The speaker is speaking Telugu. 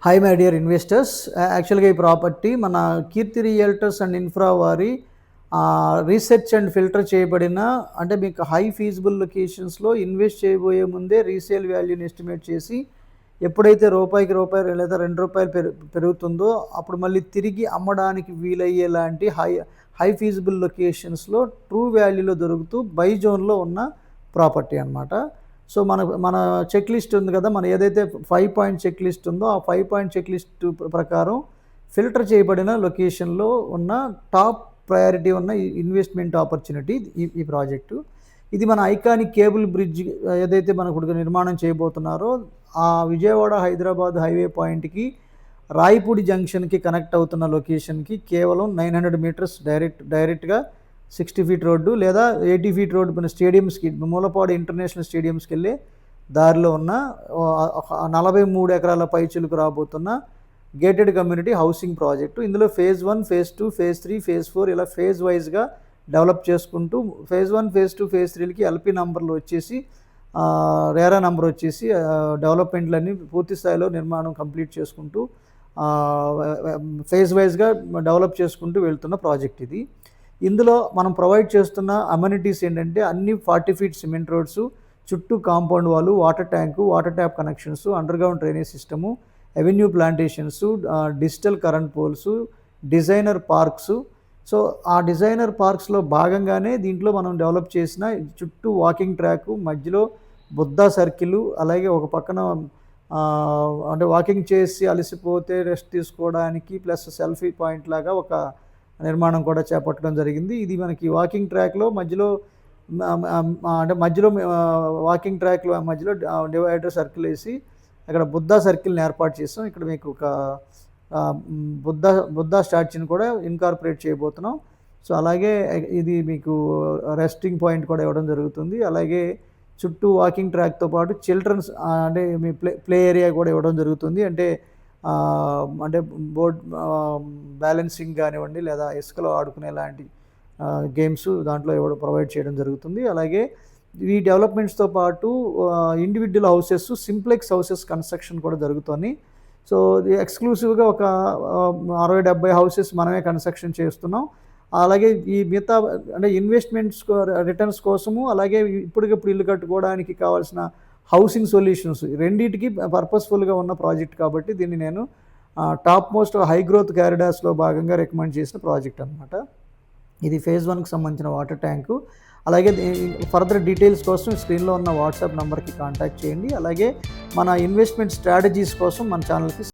Hi my dear investors. యాక్చువల్గా ఈ ప్రాపర్టీ మన కీర్తి రియల్టర్స్ అండ్ ఇన్ఫ్రా వారి రీసెర్చ్ అండ్ ఫిల్టర్ చేయబడిన, అంటే మీకు హై ఫీజిబుల్ లొకేషన్స్లో ఇన్వెస్ట్ చేయబోయే ముందే రీసేల్ వాల్యూని ఎస్టిమేట్ చేసి ఎప్పుడైతే రూపాయికి రూపాయి లేదా ₹2 పెరుగుతుందో అప్పుడు మళ్ళీ తిరిగి అమ్మడానికి వీలయ్యేలాంటి హై ఫీజిబుల్ లొకేషన్స్లో ట్రూ వాల్యూలో దొరుకుతూ బై జోన్లో ఉన్న ప్రాపర్టీ అనమాట. సో మన చెక్ లిస్ట్ ఉంది కదా, మన ఏదైతే 5 పాయింట్ చెక్ లిస్ట్ ఉందో ఆ 5 పాయింట్ చెక్ లిస్ట్ ప్రకారం ఫిల్టర్ చేయబడిన లొకేషన్లో ఉన్న టాప్ ప్రయారిటీ ఉన్న ఇన్వెస్ట్మెంట్ ఆపర్చునిటీ ఈ ప్రాజెక్టు. ఇది మన ఐకానిక్ కేబుల్ బ్రిడ్జ్ ఏదైతే మనకు ఇప్పుడు నిర్మాణం చేయబోతున్నారో ఆ విజయవాడ హైదరాబాద్ హైవే పాయింట్కి రాయపూడి జంక్షన్కి కనెక్ట్ అవుతున్న లొకేషన్కి కేవలం 900 మీటర్స్ డైరెక్ట్గా 60 ఫీట్ రోడ్డు లేదా 80 ఫీట్ రోడ్డు మన స్టేడియంస్కి, మూలపాడు ఇంటర్నేషనల్ స్టేడియంస్కి వెళ్ళే దారిలో ఉన్న 43 ఎకరాల పైచిలుకు రాబోతున్న గేటెడ్ కమ్యూనిటీ హౌసింగ్ ప్రాజెక్టు. ఇందులో ఫేజ్ 1, ఫేజ్ 2, ఫేజ్ 3, ఫేజ్ 4 ఇలా ఫేజ్ వైజ్గా డెవలప్ చేసుకుంటూ ఫేజ్ 1, ఫేజ్ 2, ఫేజ్ 3కి ఎల్పి నంబర్లు వచ్చేసి, రేరా నంబర్ వచ్చేసి డెవలప్మెంట్లన్నీ పూర్తి స్థాయిలో నిర్మాణం కంప్లీట్ చేసుకుంటూ ఫేజ్ వైజ్గా డెవలప్ చేసుకుంటూ వెళ్తున్న ప్రాజెక్ట్ ఇది. ఇందులో మనం ప్రొవైడ్ చేస్తున్న అమ్యూనిటీస్ ఏంటంటే అన్ని 40 ఫీట్ సిమెంట్ రోడ్స్, చుట్టూ కాంపౌండ్ వాళ్ళు, water tank, water tap connections, underground drainage system, avenue plantations, digital current poles, designer parks. So ఆ డిజైనర్ పార్క్స్లో భాగంగానే దీంట్లో మనం డెవలప్ చేసిన చుట్టూ వాకింగ్ ట్రాక్, మధ్యలో బుద్ధా సర్కిల్, అలాగే ఒక పక్కన అంటే వాకింగ్ చేసి అలసిపోతే రెస్ట్ తీసుకోవడానికి ప్లస్ సెల్ఫీ పాయింట్ లాగా ఒక నిర్మాణం కూడా చేపట్టడం జరిగింది. ఇది మనకి వాకింగ్ ట్రాక్లో మధ్యలో అంటే మధ్యలో వాకింగ్ ట్రాక్లో మధ్యలో డివైడర్ సర్కిల్ వేసి అక్కడ బుద్ధా సర్కిల్ని ఏర్పాటు చేస్తాం. ఇక్కడ మీకు ఒక బుద్ధా స్టాచ్యూని కూడా ఇన్కార్పొరేట్ చేయబోతున్నాం. సో అలాగే ఇది మీకు రెస్టింగ్ పాయింట్ కూడా ఇవ్వడం జరుగుతుంది. అలాగే చుట్టూ వాకింగ్ ట్రాక్తో పాటు చిల్డ్రన్స్ అంటే మీ ప్లే ఏరియా కూడా ఇవ్వడం జరుగుతుంది. అంటే బోర్డ్ బ్యాలెన్సింగ్ కానివ్వండి లేదా ఇసుకలో ఆడుకునే లాంటి గేమ్స్ దాంట్లో ప్రొవైడ్ చేయడం జరుగుతుంది. అలాగే ఈ డెవలప్మెంట్స్తో పాటు individual houses, simplex houses construction కూడా జరుగుతుంది. సో ఎక్స్క్లూసివ్గా ఒక 60-70 హౌసెస్ మనమే కన్స్ట్రక్షన్ చేస్తున్నాం. అలాగే ఈ మిగతా అంటే ఇన్వెస్ట్మెంట్స్ రిటర్న్స్ కోసము, అలాగే ఇప్పటికిప్పుడు ఇల్లు కట్టుకోవడానికి కావాల్సిన హౌసింగ్ సొల్యూషన్స్ రెండింటికి పర్పస్ఫుల్గా ఉన్న ప్రాజెక్ట్ కాబట్టి దీన్ని నేను టాప్ మోస్ట్ హై గ్రోత్ క్యారిడార్స్లో భాగంగా రికమెండ్ చేసిన ప్రాజెక్ట్ అనమాట. ఇది ఫేజ్ 1కి సంబంధించిన వాటర్ ట్యాంకు. అలాగే ఫర్దర్ డీటెయిల్స్ కోసం స్క్రీన్లో ఉన్న వాట్సాప్ నెంబర్కి కాంటాక్ట్ చేయండి. అలాగే మన ఇన్వెస్ట్మెంట్ స్ట్రాటజీస్ కోసం మన ఛానల్కి